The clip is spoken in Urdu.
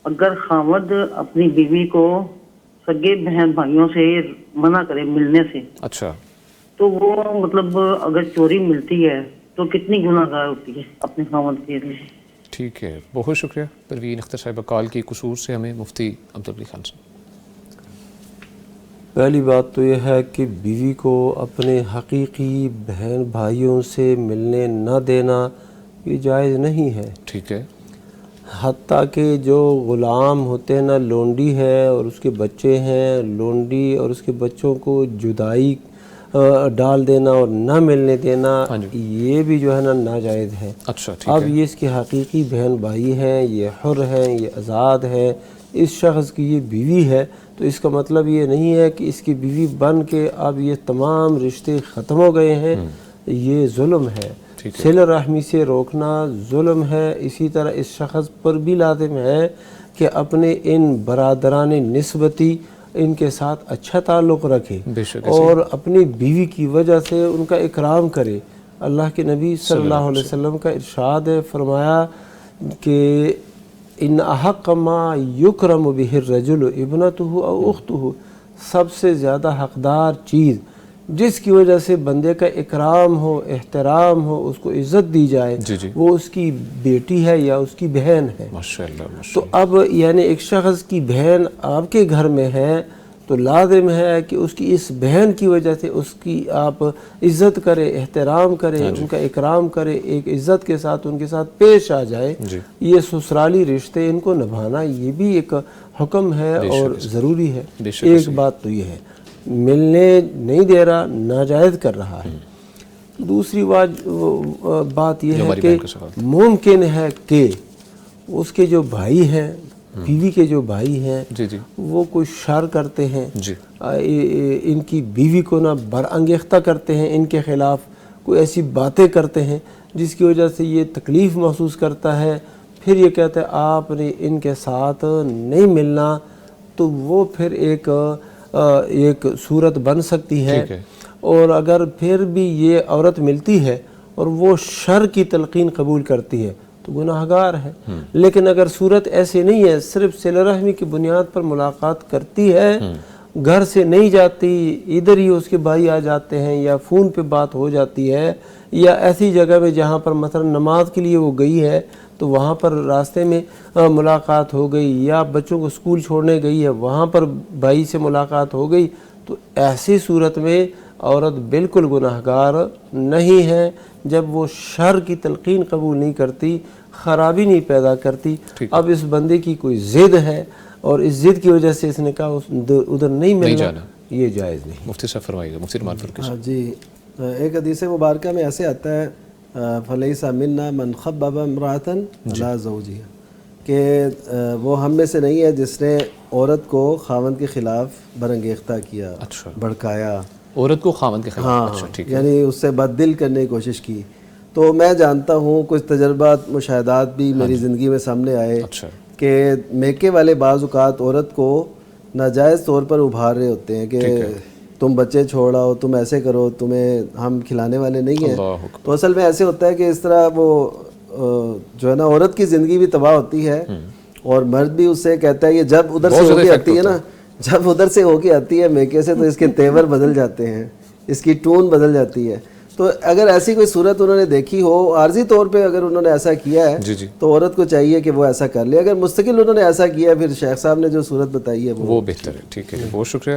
اگر خاوند اپنی بیوی کو سگے بہن بھائیوں سے منع کرے ملنے سے، اچھا، تو وہ مطلب اگر چوری ملتی ہے تو کتنی گناہ گار ہوتی ہے اپنے خاوند کے لیے؟ ٹھیک ہے، بہت شکریہ پروین اختر صاحبہ کال کی قصور سے ہمیں مفتی عبدالعلی خان سے۔ پہلی بات تو یہ ہے کہ بیوی کو اپنے حقیقی بہن بھائیوں سے ملنے نہ دینا یہ جائز نہیں ہے، ٹھیک ہے، حتیٰ کہ جو غلام ہوتے ہیں نا، لونڈی ہے اور اس کے بچے ہیں، لونڈی اور اس کے بچوں کو جدائی ڈال دینا اور نہ ملنے دینا، ہاں جی، یہ بھی جو ہے نا ناجائز ہے۔ اچھا ٹھیک اب ہے، یہ اس کے حقیقی بہن بھائی ہیں، یہ حر ہیں، یہ آزاد ہیں، اس شخص کی یہ بیوی ہے، تو اس کا مطلب یہ نہیں ہے کہ اس کی بیوی بن کے اب یہ تمام رشتے ختم ہو گئے ہیں، یہ ظلم ہے۔ ٹھیک ہے، صلہ رحمی سے روکنا ظلم ہے۔ اسی طرح اس شخص پر بھی لازم ہے کہ اپنے ان برادران نسبتی ان کے ساتھ اچھا تعلق رکھے بے شک اور اپنی بیوی کی وجہ سے ان کا اکرام کرے۔ اللہ کے نبی صلی اللہ علیہ وسلم کا ارشاد ہے، فرمایا کہ ان احق ما یکرم بہ الرجل ابنتہ او اختہ، سب سے زیادہ حقدار چیز جس کی وجہ سے بندے کا اکرام ہو، احترام ہو، اس کو عزت دی جائے، جی جی، وہ اس کی بیٹی ہے یا اس کی بہن ہے۔ ماشاءاللہ ماشاءاللہ، تو اب یعنی ایک شخص کی بہن آپ کے گھر میں ہے تو لازم ہے کہ اس کی اس بہن کی وجہ سے اس کی آپ عزت کرے، احترام کرے، ان کا اکرام کرے، ایک عزت کے ساتھ ان کے ساتھ پیش آ جائے۔ جی، یہ سسرالی رشتے ان کو نبھانا یہ بھی ایک حکم ہے اور ضروری ہے۔ بے شک ایک بات تو یہ ہے، ملنے نہیں دے رہا، ناجائز کر رہا ہے۔ دوسری بات یہ ہے کہ ممکن ہے کہ اس کے جو بھائی ہیں، بیوی کے جو بھائی ہیں، جی جی، وہ کوئی شر کرتے ہیں، جی، ان کی بیوی کو نہ برانگیختہ کرتے ہیں، ان کے خلاف کوئی ایسی باتیں کرتے ہیں جس کی وجہ سے یہ تکلیف محسوس کرتا ہے، پھر یہ کہتا ہے آپ نے ان کے ساتھ نہیں ملنا، تو وہ پھر ایک صورت بن سکتی ہے۔ اور اگر پھر بھی یہ عورت ملتی ہے اور وہ شر کی تلقین قبول کرتی ہے تو گناہ گار ہے۔ لیکن اگر صورت ایسی نہیں ہے، صرف صلہ رحمی کی بنیاد پر ملاقات کرتی ہے، گھر سے نہیں جاتی، ادھر ہی اس کے بھائی آ جاتے ہیں یا فون پہ بات ہو جاتی ہے، یا ایسی جگہ میں جہاں پر مثلا نماز کے لیے وہ گئی ہے تو وہاں پر راستے میں ملاقات ہو گئی، یا بچوں کو اسکول چھوڑنے گئی ہے وہاں پر بھائی سے ملاقات ہو گئی، تو ایسی صورت میں عورت بالکل گناہ گار نہیں ہے جب وہ شر کی تلقین قبول نہیں کرتی، خرابی نہیں پیدا کرتی۔ اب اس بندے کی کوئی ضد ہے اور اس ضد کی وجہ سے اس نے کہا ادھر نہیں ملنا، یہ جائز نہیں۔ مفتی صاحب فرمائیے گا، مفتی رحمان فرقی صاحب۔ جی، ایک حدیث مبارکہ میں ایسے آتا ہے فَلَيْسَ مِنَّا مَنْ خَبَّبَ امْرَأَةً عَلَىٰ زَوْجِهَا، کہ وہ ہم میں سے نہیں ہے جس نے عورت کو خاوند کے خلاف برانگیختہ کیا، بھڑکایا، عورت کو خاوند کے خلاف، ہاں، یعنی اس سے بد دل کرنے کی کوشش کی۔ تو میں جانتا ہوں کچھ تجربات، مشاہدات بھی میری زندگی میں سامنے آئے کہ میکے والے بعض اوقات عورت کو ناجائز طور پر ابھار رہے ہوتے ہیں کہ تم بچے چھوڑاؤ، تم ایسے کرو، تمہیں ہم کھلانے والے نہیں ہیں۔ تو اصل میں ایسے ہوتا ہے کہ اس طرح وہ جو ہے نا عورت کی زندگی بھی تباہ ہوتی ہے اور مرد بھی اس سے کہتا ہے، یہ جب ادھر سے ہو کے آتی ہے نا، جب ادھر سے ہو کے آتی ہے میکے سے، تو اس کے تیور بدل جاتے ہیں، اس کی ٹون بدل جاتی ہے۔ تو اگر ایسی کوئی صورت انہوں نے دیکھی ہو، عارضی طور پہ اگر انہوں نے ایسا کیا ہے تو عورت کو چاہیے کہ وہ ایسا کر لے۔ اگر مستقل انہوں نے ایسا کیا، پھر شیخ صاحب نے جو صورت بتائی ہے وہ بہتر ہے۔ ٹھیک ہے، بہت شکریہ۔